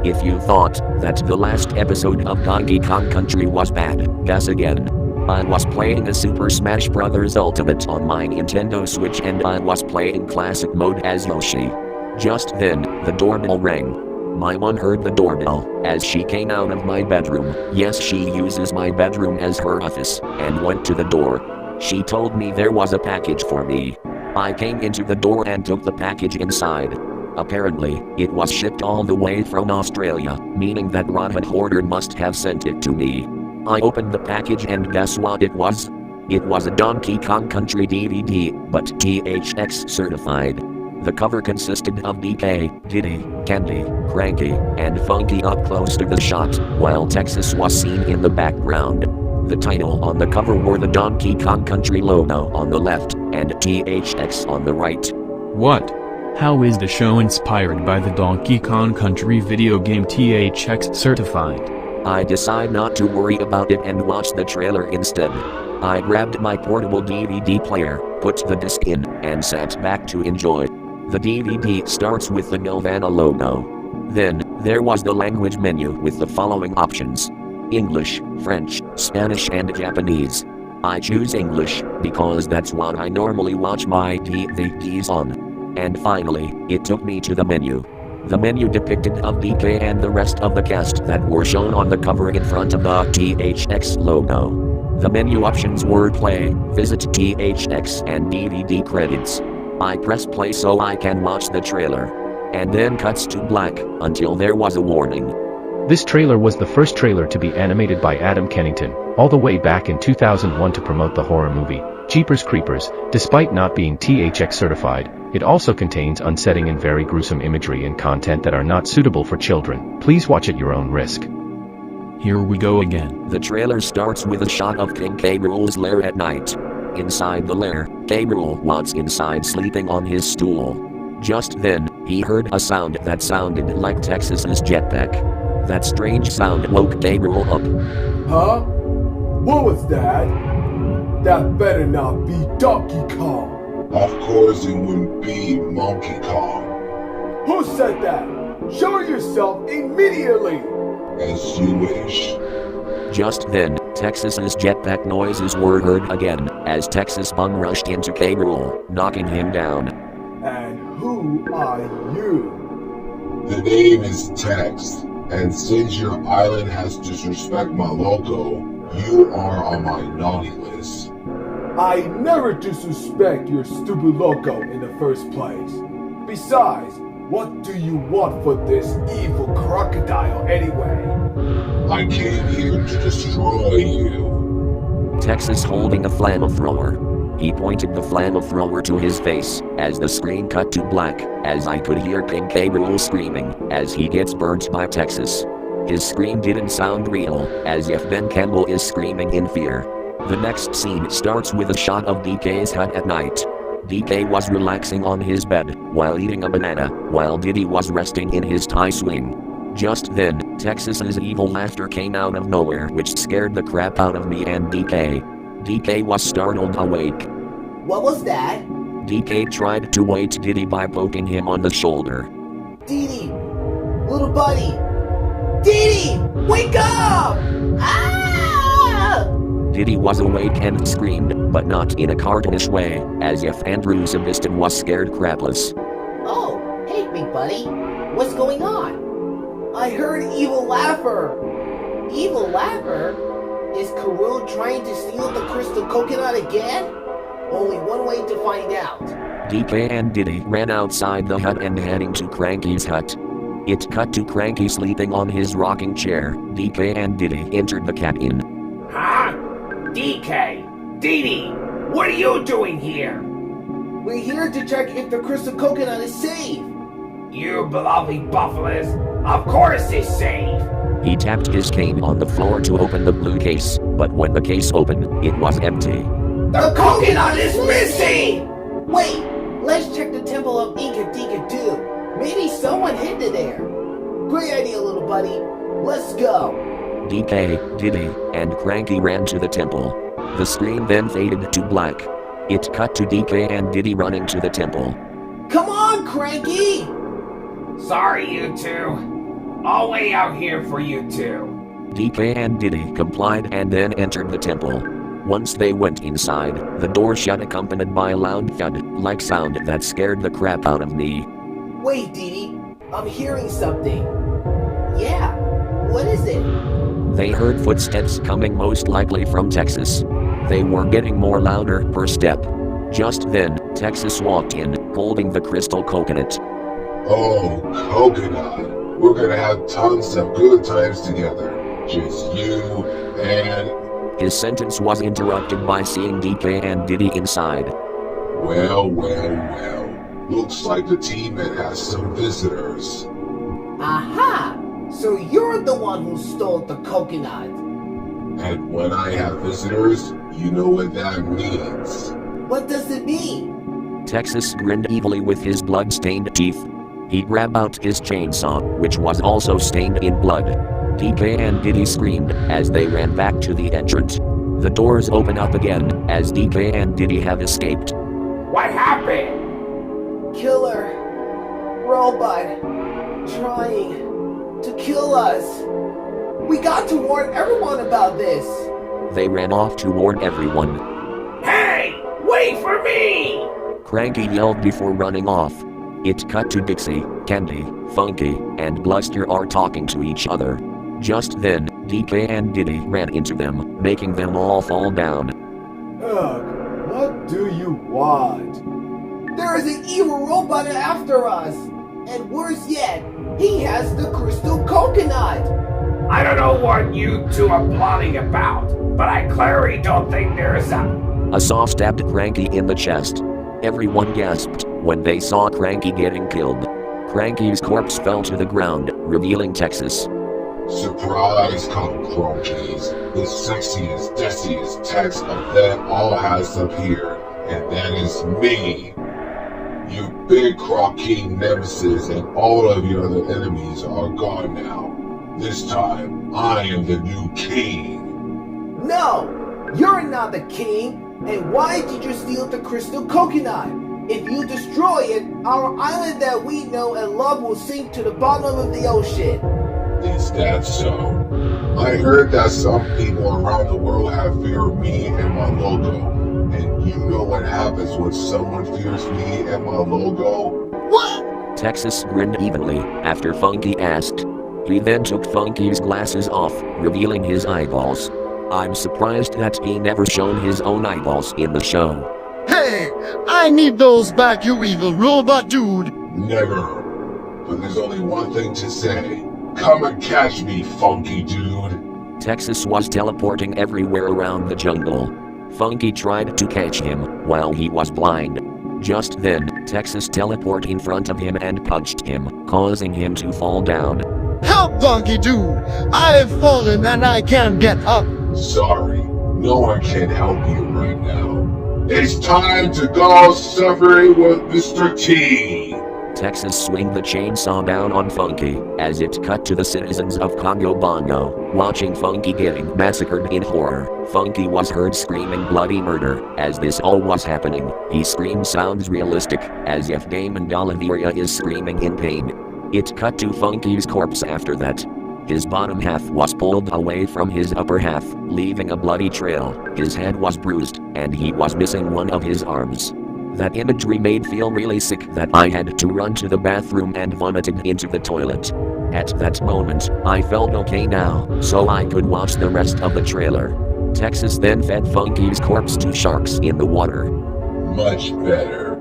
If you thought that the last episode of Donkey Kong Country was bad, guess again. I was playing a Super Smash Bros. Ultimate on my Nintendo Switch and I was playing classic mode as Yoshi. Just then, the doorbell rang. My mom heard the doorbell as she came out of my bedroom. Yes, she uses my bedroom as her office, and went to the door. She told me there was a package for me. I came into the door and took the package inside. Apparently, it was shipped all the way from Australia, meaning that Robin Hoarder must have sent it to me. I opened the package and guess what it was? It was a Donkey Kong Country DVD, but THX certified. The cover consisted of DK, Diddy, Candy, Cranky, and Funky up close to the shot, while Texas was seen in the background. The title on the cover wore the Donkey Kong Country logo on the left, and THX on the right. What? How is the show inspired by the Donkey Kong Country video game THX certified? I decide not to worry about it and watch the trailer instead. I grabbed my portable DVD player, put the disc in, and sat back to enjoy. The DVD starts with the Nirvana logo. Then, there was the language menu with the following options: English, French, Spanish and Japanese. I choose English, because that's what I normally watch my DVDs on. And finally, it took me to the menu. The menu depicted of DK and the rest of the cast that were shown on the cover in front of the THX logo. The menu options were play, visit THX and DVD credits. I press play so I can watch the trailer. And then cuts to black, until there was a warning. This trailer was the first trailer to be animated by Adam Kennington, all the way back in 2001 to promote the horror movie, Jeepers Creepers. Despite not being THX certified, it also contains unsettling and very gruesome imagery and content that are not suitable for children. Please watch at your own risk. Here we go again. The trailer starts with a shot of King K. Rool's lair at night. Inside the lair, K. Rool was inside sleeping on his stool. Just then, he heard a sound that sounded like Texas's jetpack. That strange sound woke K. Rool up. Huh? What was that? That better not be Donkey Kong. Of course it wouldn't be Monkey Kong. Who said that? Show yourself immediately! As you wish. Just then, Texas's jetpack noises were heard again, as Texas bum rushed into K. Rool, knocking him down. And who are you? The name is Tex, and since your island has disrespected my logo, you are on my naughty list. I never disrespect your stupid logo in the first place. Besides, what do you want for this evil crocodile anyway? I came here to destroy you. Texas holding a flamethrower. He pointed the flamethrower to his face, as the screen cut to black, as I could hear King K. Rool screaming, as he gets burnt by Texas. His scream didn't sound real, as if Ben Campbell is screaming in fear. The next scene starts with a shot of DK's hut at night. DK was relaxing on his bed, while eating a banana, while Diddy was resting in his tie swing. Just then, Texas's evil laughter came out of nowhere, which scared the crap out of me and DK. DK was startled awake. What was that? DK tried to wake Diddy by poking him on the shoulder. Diddy! Little buddy! Diddy! Wake up! Ah! Diddy was awake and screamed, but not in a cartoonish way, as if Andrew Zabiston was scared crapless. Oh, hey big buddy. What's going on? I heard Evil Laugher. Evil Laugher? Is Karoo trying to steal the crystal coconut again? Only one way to find out. DK and Diddy ran outside the hut and heading to Cranky's hut. It cut to Cranky sleeping on his rocking chair. DK and Diddy entered the cabin. Huh? DK! Diddy! What are you doing here? We're here to check if the crystal coconut is safe. You bloody buffaloes! Of course it's safe! He tapped his cane on the floor to open the blue case, but when the case opened, it was empty. The coconut is missing! Wait, let's check the temple of Inca Dika too. Maybe someone hid it there. Great idea, little buddy. Let's go. DK, Diddy, and Cranky ran to the temple. The screen then faded to black. It cut to DK and Diddy running to the temple. Come on, Cranky! Sorry, you two. I'll wait out here for you two. DK and Diddy complied and then entered the temple. Once they went inside, the door shut accompanied by a loud thud-like sound that scared the crap out of me. Wait, Dee, I'm hearing something. Yeah, what is it? They heard footsteps coming most likely from Texas. They were getting more louder per step. Just then, Texas walked in, holding the crystal coconut. Oh, coconut. We're gonna have tons of good times together. Just you and... His sentence was interrupted by seeing DK and Diddy inside. Well. Looks like the team has some visitors. Aha! So you're the one who stole the coconut. And when I have visitors, you know what that means. What does it mean? Texas grinned evilly with his blood-stained teeth. He grabbed out his chainsaw, which was also stained in blood. DK and Diddy screamed as they ran back to the entrance. The doors open up again as DK and Diddy have escaped. What happened? Killer robot trying to kill us. We got to warn everyone about this. They ran off to warn everyone. Hey, wait for me! Cranky yelled before running off. It cut to Dixie, Candy, Funky, and Bluster are talking to each other. Just then, DK and Diddy ran into them, making them all fall down. Ugh, what do you want? There is an evil robot after us. And worse yet, he has the crystal coconut. I don't know what you two are plotting about, but I clearly don't think there's A saw stabbed Cranky in the chest. Everyone gasped when they saw Cranky getting killed. Cranky's corpse fell to the ground, revealing Texas. Surprise, cockroaches. The sexiest, dessiest Tex of them all has appeared, and that is me. You big crocky nemesis and all of your other enemies are gone now. This time, I am the new king. No, you're not the king. And why did you steal the crystal coconut? If you destroy it, our island that we know and love will sink to the bottom of the ocean. Is that so? I heard that some people around the world have fear of me and my logo. And you know what happens when someone fears me and my logo? What? Texas grinned evenly after Funky asked. He then took Funky's glasses off, revealing his eyeballs. I'm surprised that he never shown his own eyeballs in the show. Hey, I need those back, you evil robot dude. Never. But there's only one thing to say. Come and catch me, funky dude. Texas was teleporting everywhere around the jungle. Funky tried to catch him while he was blind. Just then, Texas teleported in front of him and punched him, causing him to fall down. Help, funky dude. I've fallen and I can't get up. Sorry, no one can help you right now. It's time to go suffering with Mr. T. Texas swung the chainsaw down on Funky as it cut to the citizens of Congo Bongo, watching Funky getting massacred in horror. Funky was heard screaming bloody murder. As this all was happening, his scream sounds realistic, as if Damon Doliveria is screaming in pain. It cut to Funky's corpse after that. His bottom half was pulled away from his upper half, leaving a bloody trail. His head was bruised, and he was missing one of his arms. That imagery made me feel really sick that I had to run to the bathroom and vomited into the toilet. At that moment, I felt okay now, so I could watch the rest of the trailer. Texas then fed Funky's corpse to sharks in the water. Much better.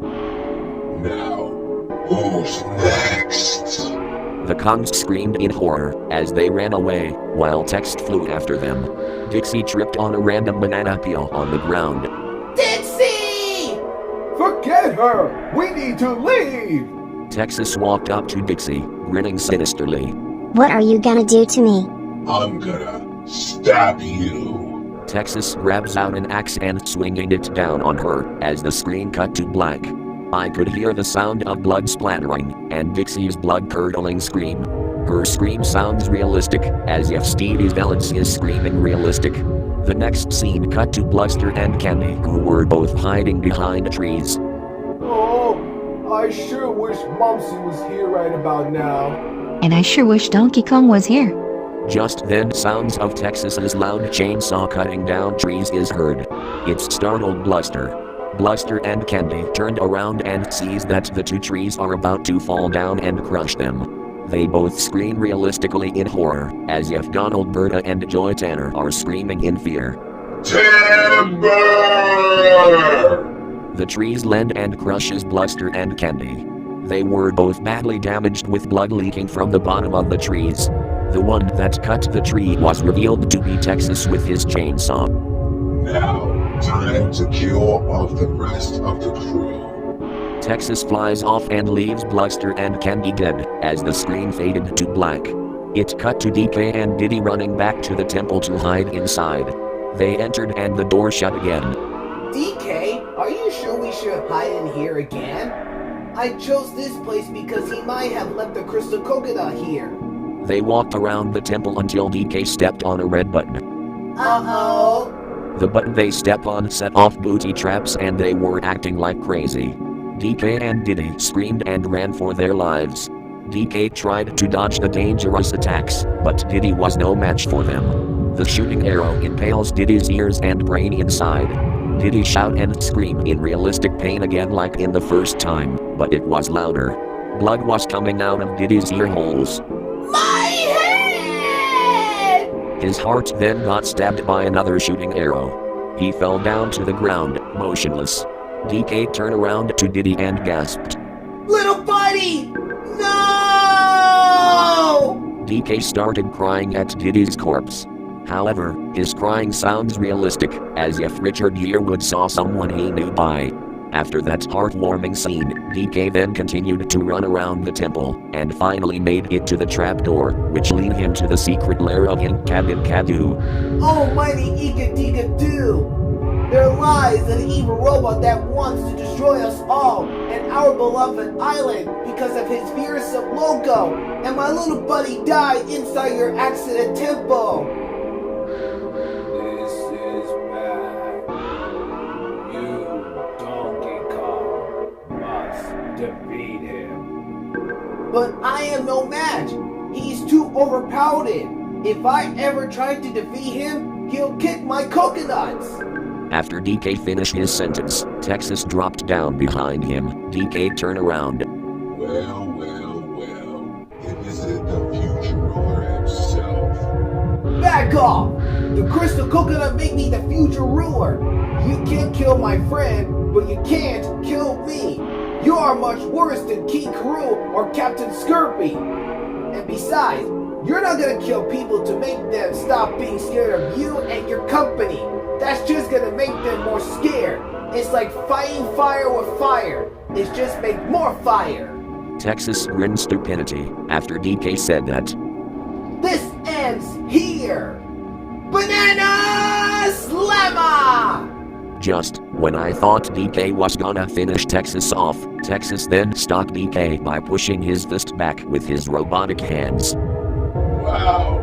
Now, who's next? The Kongs screamed in horror as they ran away, while Tex flew after them. Dixie tripped on a random banana peel on the ground. Dixie! Forget her! We need to leave! Texas walked up to Dixie, grinning sinisterly. What are you gonna do to me? I'm gonna stab you. Texas grabs out an axe and swinging it down on her as the screen cut to black. I could hear the sound of blood splattering and Dixie's blood-curdling scream. Her scream sounds realistic, as if Stevie Valance is screaming realistic. The next scene cut to Bluster and Candy, who were both hiding behind trees. Oh, I sure wish Mumsy was here right about now. And I sure wish Donkey Kong was here. Just then sounds of Texas's loud chainsaw cutting down trees is heard. It's startled Bluster. Bluster and Candy turned around and sees that the two trees are about to fall down and crush them. They both scream realistically in horror, as if Donald Berta and Joy Tanner are screaming in fear. Timber! The trees land and crushes Bluster and Candy. They were both badly damaged with blood leaking from the bottom of the trees. The one that cut the tree was revealed to be Texas with his chainsaw. Now, time to kill off the rest of the crew. Texas flies off and leaves Bluster and Candy dead, as the screen faded to black. It cut to DK and Diddy running back to the temple to hide inside. They entered and the door shut again. DK, are you sure we should hide in here again? I chose this place because he might have left the crystal coconut here. They walked around the temple until DK stepped on a red button. Uh-oh. The button they step on set off booty traps and they were acting like crazy. DK and Diddy screamed and ran for their lives. DK tried to dodge the dangerous attacks, but Diddy was no match for them. The shooting arrow impales Diddy's ears and brain inside. Diddy shout and scream in realistic pain again like in the first time, but it was louder. Blood was coming out of Diddy's ear holes. My head! His heart then got stabbed by another shooting arrow. He fell down to the ground, motionless. DK turned around to Diddy and gasped. Little buddy! No! DK started crying at Diddy's corpse. However, his crying sounds realistic, as if Richard Yearwood saw someone he knew by. After that heartwarming scene, DK then continued to run around the temple, and finally made it to the trapdoor, which led him to the secret lair of Inkabin-Kadu. Almighty Ika-Dika-Doo! There lies an evil robot that wants to destroy us all, and our beloved island, because of his fearsome logo, and my little buddy died inside your accident temple. This is bad. You, Donkey Kong, must defeat him. But I am no match. He's too overpowered. If I ever try to defeat him, he'll kick my coconuts. After DK finished his sentence, Texas dropped down behind him. DK turned around. Well. It isn't the future ruler himself. Back off! The crystal coconut made me the future ruler. You can't kill my friend, but you can't kill me. You are much worse than King Karoo or Captain Scurpy. And besides, you're not gonna kill people to make them stop being scared of you and your company. That's just gonna make them more scared. It's like fighting fire with fire. It's just make more fire. Texas grinned stupidity after DK said that. This ends here. Banana Slammer! Just when I thought DK was gonna finish Texas off, Texas then stopped DK by pushing his fist back with his robotic hands. Wow,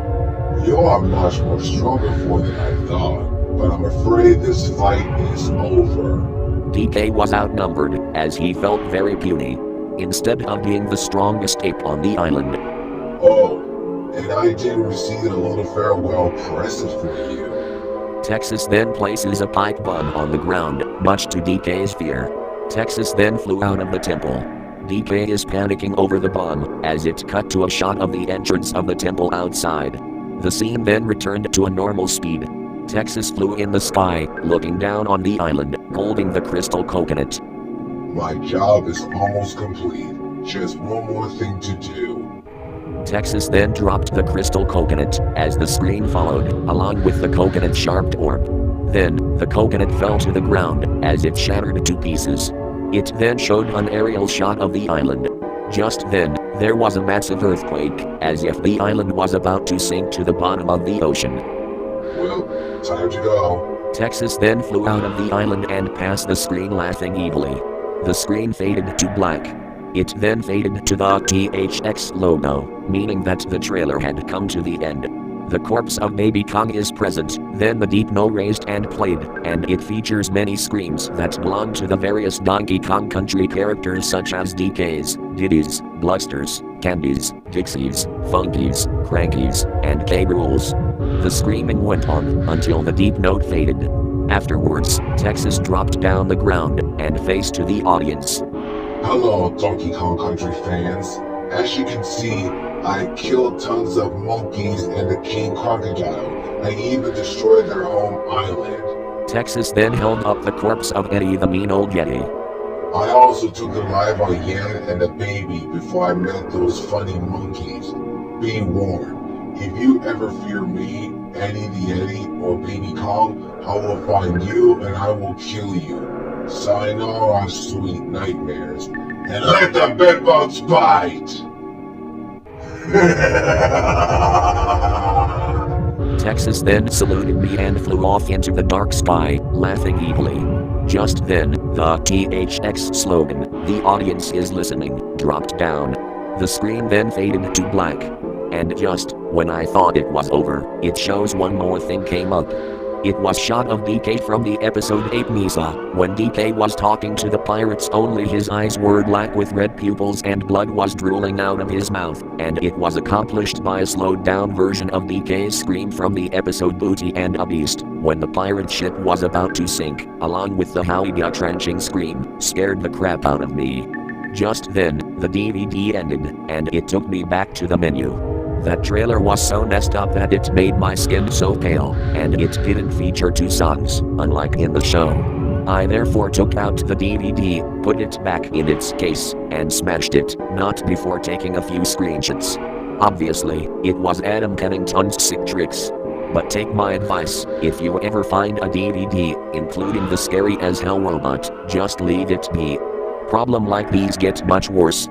you are much more stronger for than I thought, but I'm afraid this fight is over. DK was outnumbered, as he felt very puny. Instead of being the strongest ape on the island. Oh, and I did receive a little farewell present from you. Texas then places a pipe bomb on the ground, much to DK's fear. Texas then flew out of the temple. DK is panicking over the bomb, as it cut to a shot of the entrance of the temple outside. The scene then returned to a normal speed. Texas flew in the sky, looking down on the island, holding the crystal coconut. My job is almost complete. Just one more thing to do. Texas then dropped the crystal coconut, as the screen followed, along with the coconut sharp orb. Then, the coconut fell to the ground, as it shattered to pieces. It then showed an aerial shot of the island. Just then, there was a massive earthquake, as if the island was about to sink to the bottom of the ocean. Well, time to go. Texas then flew out of the island and passed the screen laughing evilly. The screen faded to black. It then faded to the THX logo, meaning that the trailer had come to the end. The corpse of Baby Kong is present, then the deep no raised and played, and it features many screams that belong to the various Donkey Kong Country characters such as DK's, Diddy's, Bluster's, candies, dixies, funkies, crankies, and K-rules. The screaming went on until the deep note faded. Afterwards, Texas dropped down the ground and faced to the audience. Hello, Donkey Kong Country fans. As you can see, I killed tons of monkeys and the king crocodile. I even destroyed their home island. Texas then held up the corpse of Eddie the mean old Yeti. I also took alive a Yan and a baby before I met those funny monkeys. Be warned, if you ever fear me, Eddie the Yeti, or Baby Kong, I will find you and I will kill you. Sayonara, sweet nightmares, and let the bedbugs bite! Texas then saluted me and flew off into the dark sky, laughing evilly. Just then, the THX slogan, "The audience is listening," dropped down. The screen then faded to black. And just when I thought it was over, it shows one more thing came up. It was shot of DK from the episode 8 Misa. When DK was talking to the pirates, only his eyes were black with red pupils and blood was drooling out of his mouth, and it was accomplished by a slowed down version of DK's scream from the episode Booty and a Beast, when the pirate ship was about to sink, along with the Howie gut-wrenching scream, scared the crap out of me. Just then, the DVD ended, and it took me back to the menu. That trailer was so messed up that it made my skin so pale, and it didn't feature 2 songs, unlike in the show. I therefore took out the DVD, put it back in its case, and smashed it, not before taking a few screenshots. Obviously, it was Adam Kennington's sick tricks. But take my advice, if you ever find a DVD, including the scary as hell robot, just leave it be. Problem like these get much worse,